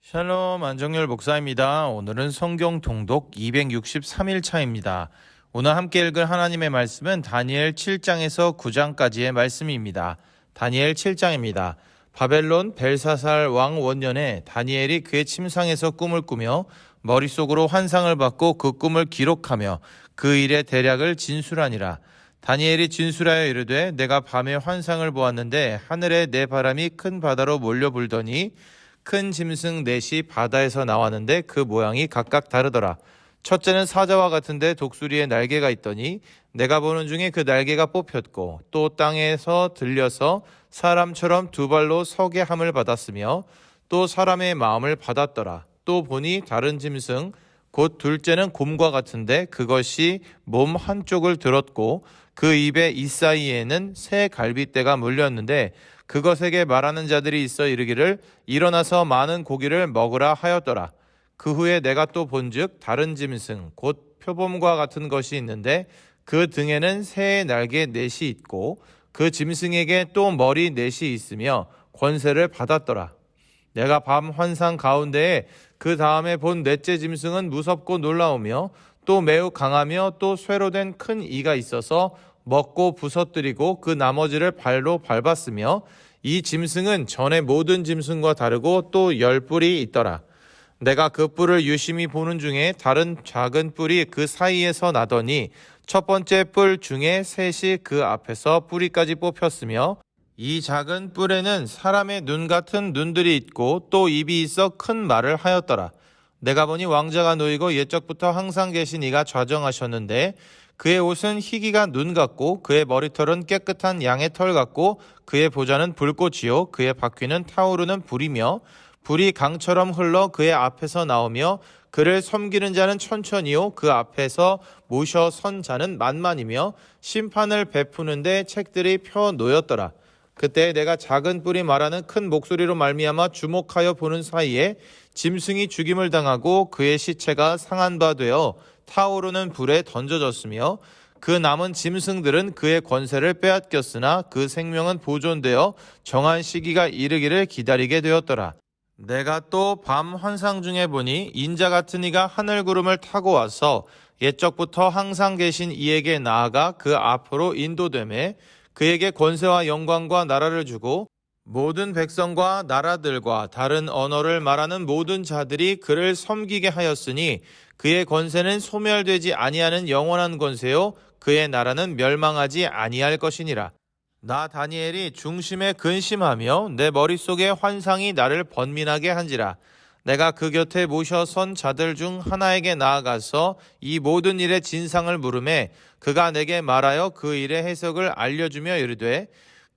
샬롬 안정열 목사입니다. 오늘은 성경 통독 263일 차입니다. 오늘 함께 읽을 하나님의 말씀은 다니엘 7장에서 9장까지의 말씀입니다. 다니엘 7장입니다. 바벨론 벨사살 왕 원년에 다니엘이 그의 침상에서 꿈을 꾸며 머릿속으로 환상을 받고 그 꿈을 기록하며 그 일의 대략을 진술하니라. 다니엘이 진술하여 이르되 내가 밤에 환상을 보았는데 하늘에 내 바람이 큰 바다로 몰려 불더니 큰 짐승 넷이 바다에서 나왔는데 그 모양이 각각 다르더라. 첫째는 사자와 같은데 독수리에 날개가 있더니 내가 보는 중에 그 날개가 뽑혔고 또 땅에서 들려서 사람처럼 두 발로 서게 함을 받았으며 또 사람의 마음을 받았더라. 또 보니 다른 짐승 곧 둘째는 곰과 같은데 그것이 몸 한쪽을 들었고 그 입에 이사이에는 새 갈빗대가 물렸는데 그것에게 말하는 자들이 있어 이르기를 일어나서 많은 고기를 먹으라 하였더라. 그 후에 내가 또 본즉 다른 짐승 곧 표범과 같은 것이 있는데 그 등에는 새의 날개 넷이 있고 그 짐승에게 또 머리 넷이 있으며 권세를 받았더라. 내가 밤 환상 가운데에 그 다음에 본 넷째 짐승은 무섭고 놀라우며 또 매우 강하며 또 쇠로 된 큰 이가 있어서 먹고 부서뜨리고 그 나머지를 발로 밟았으며 이 짐승은 전에 모든 짐승과 다르고 또 10뿔이 있더라. 내가 그 뿔을 유심히 보는 중에 다른 작은 뿔이 그 사이에서 나더니 첫 번째 뿔 중에 셋이 그 앞에서 뿌리까지 뽑혔으며 이 작은 뿔에는 사람의 눈 같은 눈들이 있고 또 입이 있어 큰 말을 하였더라. 내가 보니 왕자가 놓이고 옛적부터 항상 계신 이가 좌정하셨는데 그의 옷은 희기가 눈 같고 그의 머리털은 깨끗한 양의 털 같고 그의 보좌는 불꽃이요 그의 바퀴는 타오르는 불이며 불이 강처럼 흘러 그의 앞에서 나오며 그를 섬기는 자는 천천히요 그 앞에서 모셔 선 자는 만만이며 심판을 베푸는데 책들이 펴 놓였더라. 그때 내가 작은 뿔이 말하는 큰 목소리로 말미암아 주목하여 보는 사이에 짐승이 죽임을 당하고 그의 시체가 상한 바 되어 타오르는 불에 던져졌으며 그 남은 짐승들은 그의 권세를 빼앗겼으나 그 생명은 보존되어 정한 시기가 이르기를 기다리게 되었더라. 내가 또 밤 환상 중에 보니 인자 같은 이가 하늘 구름을 타고 와서 옛적부터 항상 계신 이에게 나아가 그 앞으로 인도되매 그에게 권세와 영광과 나라를 주고 모든 백성과 나라들과 다른 언어를 말하는 모든 자들이 그를 섬기게 하였으니 그의 권세는 소멸되지 아니하는 영원한 권세요 그의 나라는 멸망하지 아니할 것이니라. 나 다니엘이 중심에 근심하며 내 머릿속에 환상이 나를 번민하게 한지라. 내가 그 곁에 모셔 선 자들 중 하나에게 나아가서 이 모든 일의 진상을 물으매 그가 내게 말하여 그 일의 해석을 알려주며 이르되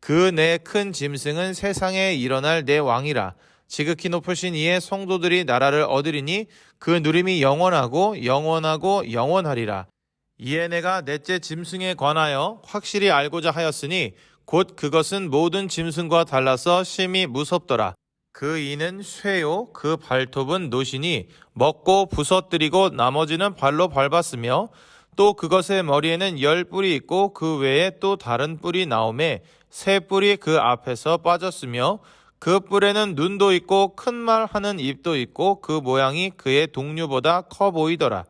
그 내 큰 짐승은 세상에 일어날 내 왕이라. 지극히 높으신 이의 성도들이 나라를 얻으리니 그 누림이 영원하고 영원하고 영원하리라. 이에 내가 넷째 짐승에 관하여 확실히 알고자 하였으니 곧 그것은 모든 짐승과 달라서 심히 무섭더라. 그 이는 쇠요 그 발톱은 노시니 먹고 부서뜨리고 나머지는 발로 밟았으며 또 그것의 머리에는 10뿔이 있고 그 외에 또 다른 뿔이 나오매 새 뿔이 그 앞에서 빠졌으며 그 뿔에는 눈도 있고 큰 말 하는 입도 있고 그 모양이 그의 동류보다 커 보이더라.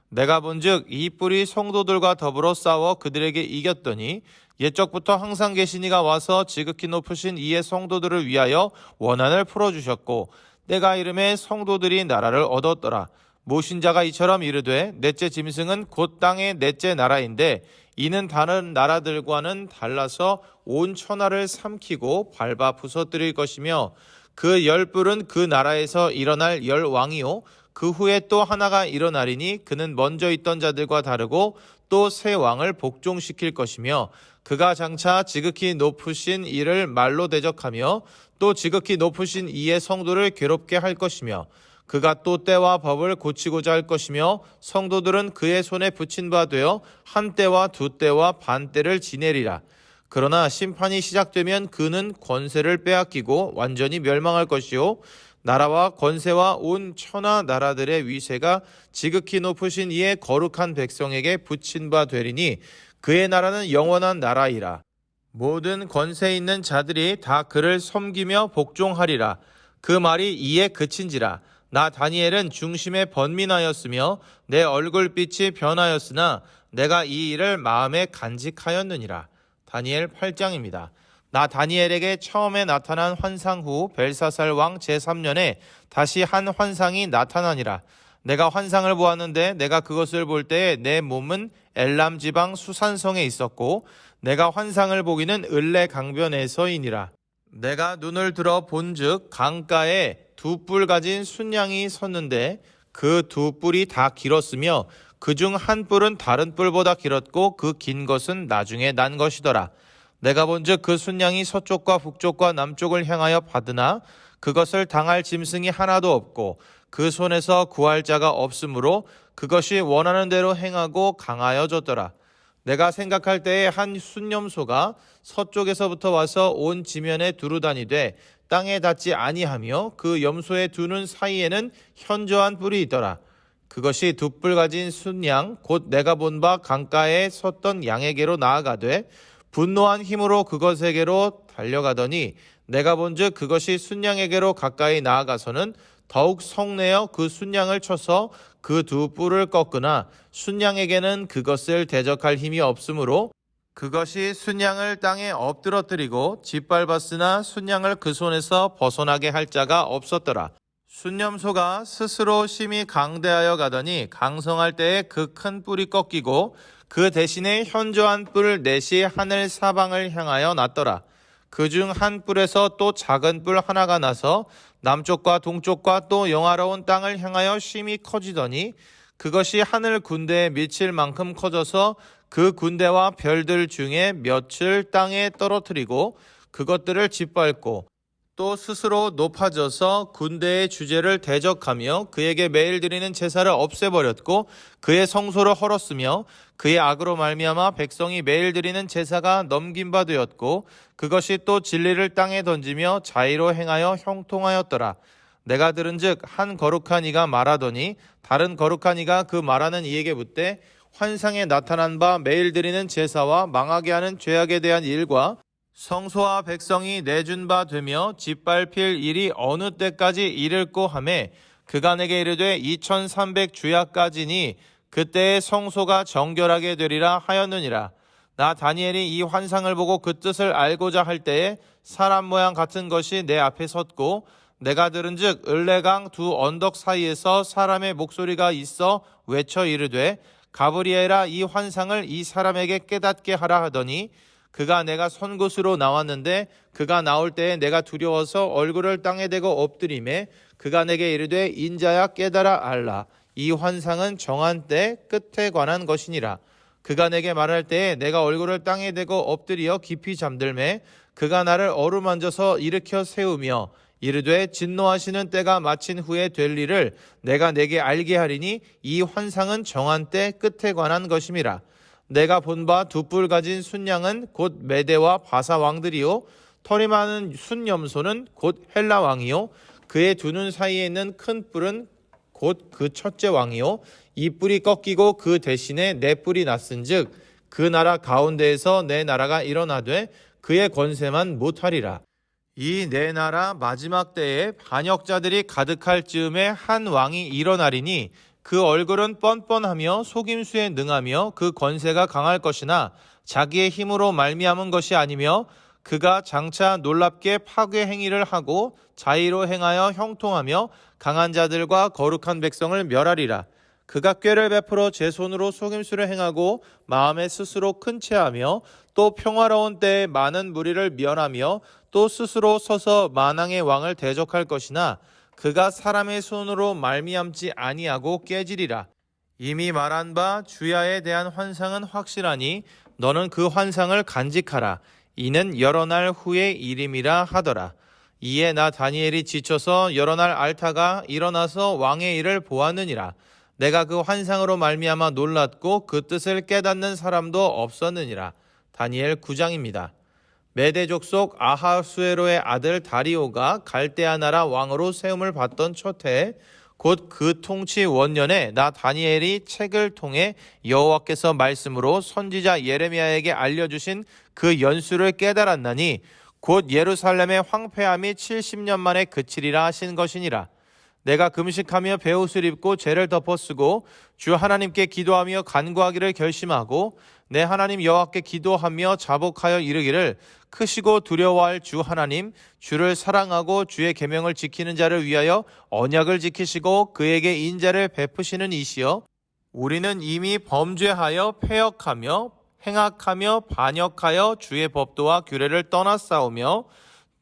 내가 본즉 이 뿔이 성도들과 더불어 싸워 그들에게 이겼더니 옛적부터 항상 계신 이가 와서 지극히 높으신 이의 성도들을 위하여 원한을 풀어주셨고 때가 이름에 성도들이 나라를 얻었더라. 모신 자가 이처럼 이르되 넷째 짐승은 곧 땅의 넷째 나라인데 이는 다른 나라들과는 달라서 온 천하를 삼키고 밟아 부서뜨릴 것이며 그 10뿔은 그 나라에서 일어날 10왕이요 그 후에 또 하나가 일어나리니 그는 먼저 있던 자들과 다르고 또 새 왕을 복종시킬 것이며 그가 장차 지극히 높으신 이를 말로 대적하며 또 지극히 높으신 이의 성도를 괴롭게 할 것이며 그가 또 때와 법을 고치고자 할 것이며 성도들은 그의 손에 붙인 바 되어 한 때와 두 때와 반 때를 지내리라. 그러나 심판이 시작되면 그는 권세를 빼앗기고 완전히 멸망할 것이요 나라와 권세와 온 천하 나라들의 위세가 지극히 높으신 이의 거룩한 백성에게 붙인 바 되리니 그의 나라는 영원한 나라이라. 모든 권세 있는 자들이 다 그를 섬기며 복종하리라. 그 말이 이에 그친지라. 나 다니엘은 중심에 번민하였으며 내 얼굴빛이 변하였으나 내가 이 일을 마음에 간직하였느니라. 다니엘 8장입니다. 나 다니엘에게 처음에 나타난 환상 후 벨사살 왕 제3년에 다시 한 환상이 나타나니라. 내가 환상을 보았는데 내가 그것을 볼 때에 내 몸은 엘람 지방 수산성에 있었고 내가 환상을 보기는 을레 강변에서이니라. 내가 눈을 들어 본즉 강가에 두 뿔 가진 순양이 섰는데 그 두 뿔이 다 길었으며 그중 한 뿔은 다른 뿔보다 길었고 그 긴 것은 나중에 난 것이더라. 내가 본즉 그 순양이 서쪽과 북쪽과 남쪽을 향하여 받으나 그것을 당할 짐승이 하나도 없고 그 손에서 구할 자가 없으므로 그것이 원하는 대로 행하고 강하여졌더라. 내가 생각할 때에 한 순념소가 서쪽에서부터 와서 온 지면에 두루다니되 땅에 닿지 아니하며 그 염소의 두 눈 사이에는 현저한 뿔이 있더라. 그것이 두 뿔 가진 순양 곧 내가 본 바 강가에 섰던 양에게로 나아가되 분노한 힘으로 그것에게로 달려가더니 내가 본즉 그것이 순양에게로 가까이 나아가서는 더욱 성내어 그 순양을 쳐서 그 두 뿔을 꺾으나 순양에게는 그것을 대적할 힘이 없으므로 그것이 순양을 땅에 엎드러뜨리고 짓밟았으나 순양을 그 손에서 벗어나게 할 자가 없었더라. 순념소가 스스로 심히 강대하여 가더니 강성할 때에 그 큰 뿔이 꺾이고 그 대신에 현저한 뿔 넷이 하늘 사방을 향하여 났더라. 그중 한 뿔에서 또 작은 뿔 하나가 나서 남쪽과 동쪽과 또 영화로운 땅을 향하여 심히 커지더니 그것이 하늘 군대에 미칠 만큼 커져서 그 군대와 별들 중에 몇을 땅에 떨어뜨리고 그것들을 짓밟고 또 스스로 높아져서 군대의 주제를 대적하며 그에게 매일 드리는 제사를 없애버렸고 그의 성소를 헐었으며 그의 악으로 말미암아 백성이 매일 드리는 제사가 넘긴 바 되었고 그것이 또 진리를 땅에 던지며 자의로 행하여 형통하였더라. 내가 들은즉 한 거룩한 이가 말하더니 다른 거룩한 이가 그 말하는 이에게 묻되 환상에 나타난 바 매일 드리는 제사와 망하게 하는 죄악에 대한 일과 성소와 백성이 내준 바 되며 짓밟힐 일이 어느 때까지 이를꼬 하매 그가 내게 이르되 2300 주야까지니 그때의 성소가 정결하게 되리라 하였느니라. 나 다니엘이 이 환상을 보고 그 뜻을 알고자 할 때에 사람 모양 같은 것이 내 앞에 섰고 내가 들은즉 을레강 두 언덕 사이에서 사람의 목소리가 있어 외쳐 이르되 가브리엘아 이 환상을 이 사람에게 깨닫게 하라 하더니 그가 내가 선 곳으로 나왔는데 그가 나올 때에 내가 두려워서 얼굴을 땅에 대고 엎드리매 그가 내게 이르되 인자야 깨달아 알라. 이 환상은 정한 때 끝에 관한 것이니라. 그가 내게 말할 때에 내가 얼굴을 땅에 대고 엎드려 깊이 잠들매 그가 나를 어루만져서 일으켜 세우며 이르되 진노하시는 때가 마친 후에 될 일을 내가 내게 알게 하리니 이 환상은 정한 때 끝에 관한 것임이라. 내가 본 바 두 뿔 가진 순양은 곧 메대와 바사 왕들이요 털이 많은 순염소는 곧 헬라 왕이요 그의 두 눈 사이에 있는 큰 뿔은 곧 그 첫째 왕이요 이 뿔이 꺾이고 그 대신에 네 뿔이 났은즉 그 나라 가운데에서 내 나라가 일어나되 그의 권세만 못하리라. 이 네 나라 마지막 때에 반역자들이 가득할 즈음에 한 왕이 일어나리니 그 얼굴은 뻔뻔하며 속임수에 능하며 그 권세가 강할 것이나 자기의 힘으로 말미암은 것이 아니며 그가 장차 놀랍게 파괴 행위를 하고 자의로 행하여 형통하며 강한 자들과 거룩한 백성을 멸하리라. 그가 꾀를 베풀어 제 손으로 속임수를 행하고 마음에 스스로 큰 채하며 또 평화로운 때에 많은 무리를 면하며 또 스스로 서서 만왕의 왕을 대적할 것이나 그가 사람의 손으로 말미암지 아니하고 깨지리라. 이미 말한 바 주야에 대한 환상은 확실하니 너는 그 환상을 간직하라. 이는 여러 날 후의 일임이라 하더라. 이에 나 다니엘이 지쳐서 여러 날 앓다가 일어나서 왕의 일을 보았느니라. 내가 그 환상으로 말미암아 놀랐고 그 뜻을 깨닫는 사람도 없었느니라. 다니엘 9장입니다. 메대 족속 아하수에로의 아들 다리오가 갈대아 나라 왕으로 세움을 받던 첫 해에 곧 그 통치 원년에 나 다니엘이 책을 통해 여호와께서 말씀으로 선지자 예레미야에게 알려주신 그 연수를 깨달았나니 곧 예루살렘의 황폐함이 70년 만에 그치리라 하신 것이니라. 내가 금식하며 베옷을 입고 죄를 덮어쓰고 주 하나님께 기도하며 간구하기를 결심하고 내 하나님 여호와께 기도하며 자복하여 이르기를 크시고 두려워할 주 하나님, 주를 사랑하고 주의 계명을 지키는 자를 위하여 언약을 지키시고 그에게 인자를 베푸시는 이시여, 우리는 이미 범죄하여 패역하며 행악하며 반역하여 주의 법도와 규례를 떠나싸우며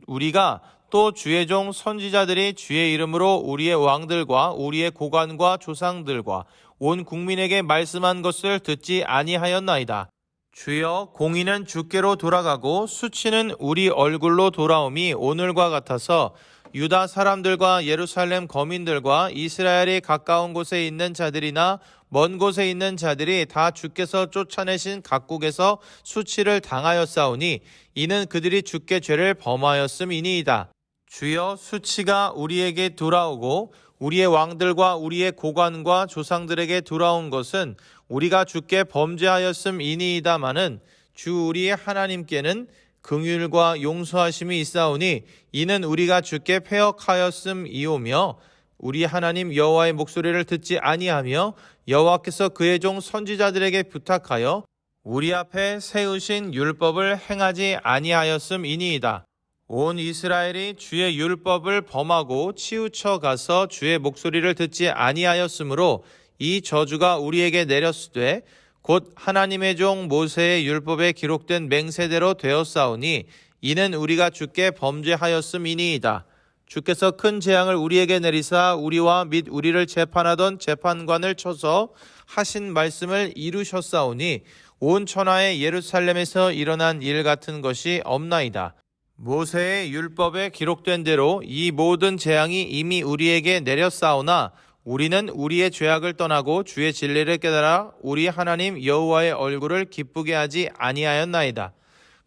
우리가 또 주의 종 선지자들이 주의 이름으로 우리의 왕들과 우리의 고관과 조상들과 온 국민에게 말씀한 것을 듣지 아니하였나이다. 주여, 공의는 주께로 돌아가고 수치는 우리 얼굴로 돌아옴이 오늘과 같아서 유다 사람들과 예루살렘 거민들과 이스라엘이 가까운 곳에 있는 자들이나 먼 곳에 있는 자들이 다 주께서 쫓아내신 각국에서 수치를 당하였사오니 이는 그들이 주께 죄를 범하였음이니이다. 주여, 수치가 우리에게 돌아오고 우리의 왕들과 우리의 고관과 조상들에게 돌아온 것은 우리가 주께 범죄하였음이니이다마는 주 우리의 하나님께는 긍휼과 용서하심이 있사오니 이는 우리가 주께 패역하였음이오며 우리 하나님 여호와의 목소리를 듣지 아니하며 여호와께서 그의 종 선지자들에게 부탁하여 우리 앞에 세우신 율법을 행하지 아니하였음이니이다. 온 이스라엘이 주의 율법을 범하고 치우쳐 가서 주의 목소리를 듣지 아니하였으므로 이 저주가 우리에게 내렸으되 곧 하나님의 종 모세의 율법에 기록된 맹세대로 되었사오니 이는 우리가 주께 범죄하였음이니이다. 주께서 큰 재앙을 우리에게 내리사 우리와 및 우리를 재판하던 재판관을 쳐서 하신 말씀을 이루셨사오니 온 천하의 예루살렘에서 일어난 일 같은 것이 없나이다. 모세의 율법에 기록된 대로 이 모든 재앙이 이미 우리에게 내렸사오나 우리는 우리의 죄악을 떠나고 주의 진리를 깨달아 우리 하나님 여호와의 얼굴을 기쁘게 하지 아니하였나이다.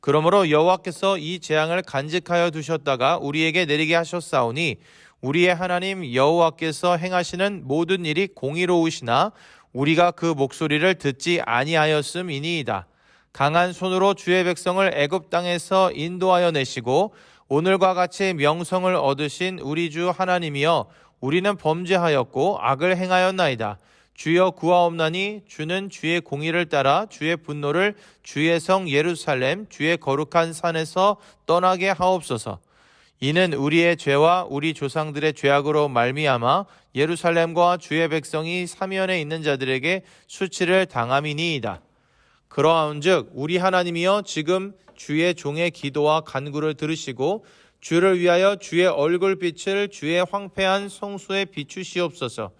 그러므로 여호와께서 이 재앙을 간직하여 두셨다가 우리에게 내리게 하셨사오니 우리의 하나님 여호와께서 행하시는 모든 일이 공의로우시나 우리가 그 목소리를 듣지 아니하였음이니이다. 강한 손으로 주의 백성을 애굽 땅에서 인도하여 내시고 오늘과 같이 명성을 얻으신 우리 주 하나님이여, 우리는 범죄하였고 악을 행하였나이다. 주여 구하옵나니 주는 주의 공의를 따라 주의 분노를 주의 성 예루살렘 주의 거룩한 산에서 떠나게 하옵소서. 이는 우리의 죄와 우리 조상들의 죄악으로 말미암아 예루살렘과 주의 백성이 사면에 있는 자들에게 수치를 당함이니이다. 그러한즉 우리 하나님이여, 지금 주의 종의 기도와 간구를 들으시고 주를 위하여 주의 얼굴빛을 주의 황폐한 성소에 비추시옵소서.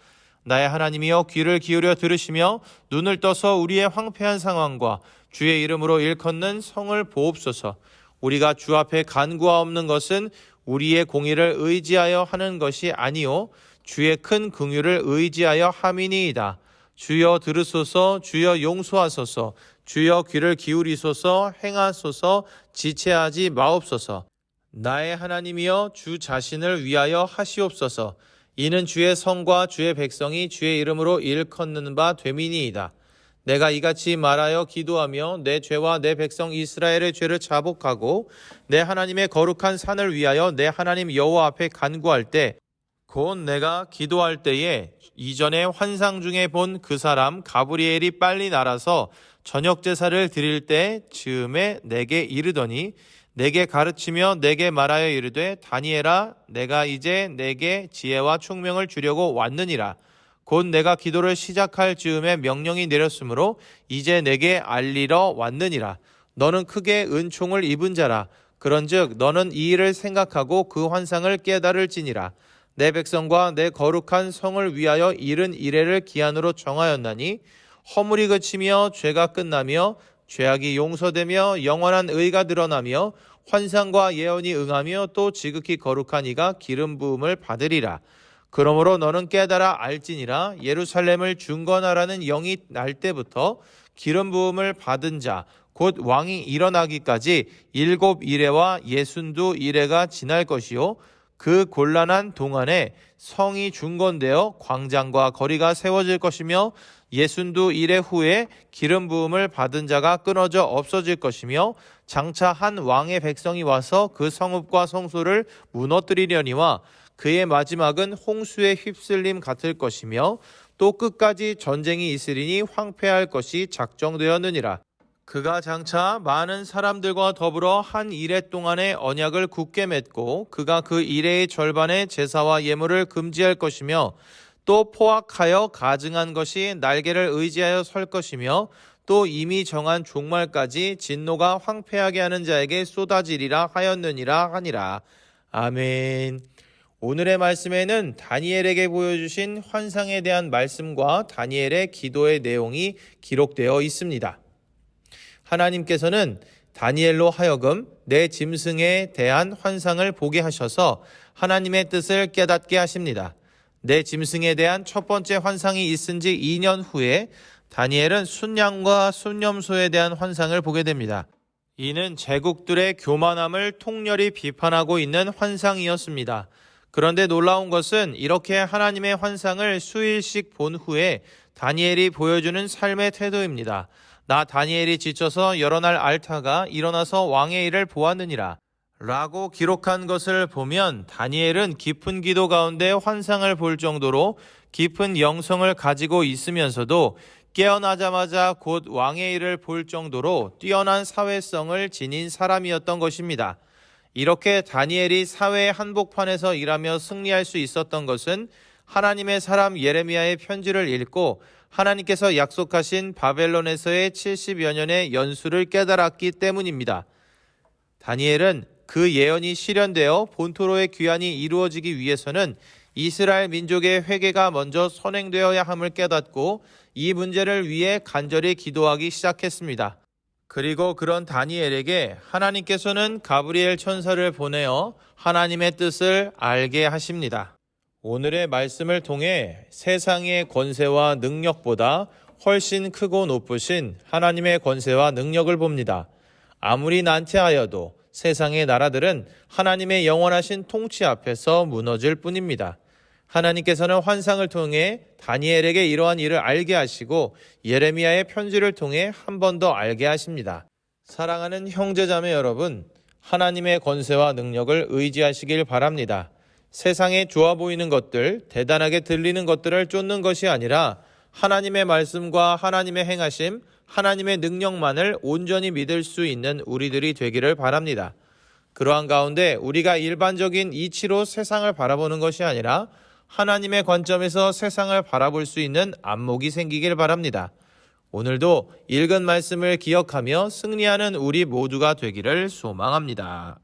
나의 하나님이여, 귀를 기울여 들으시며 눈을 떠서 우리의 황폐한 상황과 주의 이름으로 일컫는 성을 보옵소서. 우리가 주 앞에 간구하옵는 것은 우리의 공의를 의지하여 하는 것이 아니요 주의 큰 긍휼을 의지하여 함이니이다. 주여 들으소서. 주여 용서하소서. 주여 귀를 기울이소서. 행하소서. 지체하지 마옵소서. 나의 하나님이여, 주 자신을 위하여 하시옵소서. 이는 주의 성과 주의 백성이 주의 이름으로 일컫는 바 됨이니이다. 내가 이같이 말하여 기도하며 내 죄와 내 백성 이스라엘의 죄를 자복하고 내 하나님의 거룩한 산을 위하여 내 하나님 여호와 앞에 간구할 때, 곧 내가 기도할 때에 이전에 환상 중에 본 그 사람 가브리엘이 빨리 날아서 저녁 제사를 드릴 때 즈음에 내게 이르더니 내게 가르치며 내게 말하여 이르되, 다니엘아, 내가 이제 내게 지혜와 총명을 주려고 왔느니라. 곧 내가 기도를 시작할 즈음에 명령이 내렸으므로 이제 내게 알리러 왔느니라. 너는 크게 은총을 입은 자라. 그런즉 너는 이 일을 생각하고 그 환상을 깨달을지니라. 내 백성과 내 거룩한 성을 위하여 이른 이래를 기한으로 정하였나니 허물이 그치며 죄가 끝나며 죄악이 용서되며 영원한 의가 드러나며 환상과 예언이 응하며 또 지극히 거룩한 이가 기름 부음을 받으리라. 그러므로 너는 깨달아 알지니라. 예루살렘을 중건하라는 영이 날 때부터 기름 부음을 받은 자 곧 왕이 일어나기까지 7 이레와 62 이레가 지날 것이요 그 곤란한 동안에 성이 중건되어 광장과 거리가 세워질 것이며 예순두 일해 후에 기름 부음을 받은 자가 끊어져 없어질 것이며 장차 한 왕의 백성이 와서 그 성읍과 성소를 무너뜨리려니와 그의 마지막은 홍수에 휩쓸림 같을 것이며 또 끝까지 전쟁이 있으리니 황폐할 것이 작정되었느니라. 그가 장차 많은 사람들과 더불어 한 이레 동안의 언약을 굳게 맺고 그가 그 이레의 절반의 제사와 예물을 금지할 것이며 또 포악하여 가증한 것이 날개를 의지하여 설 것이며 또 이미 정한 종말까지 진노가 황폐하게 하는 자에게 쏟아지리라 하였느니라 하니라. 아멘. 오늘의 말씀에는 다니엘에게 보여주신 환상에 대한 말씀과 다니엘의 기도의 내용이 기록되어 있습니다. 하나님께서는 다니엘로 하여금 내 짐승에 대한 환상을 보게 하셔서 하나님의 뜻을 깨닫게 하십니다. 내 짐승에 대한 첫 번째 환상이 있은 지 2년 후에 다니엘은 순양과 순념소에 대한 환상을 보게 됩니다. 이는 제국들의 교만함을 통렬히 비판하고 있는 환상이었습니다. 그런데 놀라운 것은 이렇게 하나님의 환상을 수일씩 본 후에 다니엘이 보여주는 삶의 태도입니다. 나 다니엘이 지쳐서 여러 날 앓다가 일어나서 왕의 일을 보았느니라 라고 기록한 것을 보면 다니엘은 깊은 기도 가운데 환상을 볼 정도로 깊은 영성을 가지고 있으면서도 깨어나자마자 곧 왕의 일을 볼 정도로 뛰어난 사회성을 지닌 사람이었던 것입니다. 이렇게 다니엘이 사회의 한복판에서 일하며 승리할 수 있었던 것은 하나님의 사람 예레미야의 편지를 읽고 하나님께서 약속하신 바벨론에서의 70여 년의 연수를 깨달았기 때문입니다. 다니엘은 그 예언이 실현되어 본토로의 귀환이 이루어지기 위해서는 이스라엘 민족의 회개가 먼저 선행되어야 함을 깨닫고 이 문제를 위해 간절히 기도하기 시작했습니다. 그리고 그런 다니엘에게 하나님께서는 가브리엘 천사를 보내어 하나님의 뜻을 알게 하십니다. 오늘의 말씀을 통해 세상의 권세와 능력보다 훨씬 크고 높으신 하나님의 권세와 능력을 봅니다. 아무리 난처하여도 세상의 나라들은 하나님의 영원하신 통치 앞에서 무너질 뿐입니다. 하나님께서는 환상을 통해 다니엘에게 이러한 일을 알게 하시고 예레미야의 편지를 통해 한 번 더 알게 하십니다. 사랑하는 형제자매 여러분, 하나님의 권세와 능력을 의지하시길 바랍니다. 세상에 좋아 보이는 것들, 대단하게 들리는 것들을 쫓는 것이 아니라 하나님의 말씀과 하나님의 행하심, 하나님의 능력만을 온전히 믿을 수 있는 우리들이 되기를 바랍니다. 그러한 가운데 우리가 일반적인 이치로 세상을 바라보는 것이 아니라 하나님의 관점에서 세상을 바라볼 수 있는 안목이 생기길 바랍니다. 오늘도 읽은 말씀을 기억하며 승리하는 우리 모두가 되기를 소망합니다.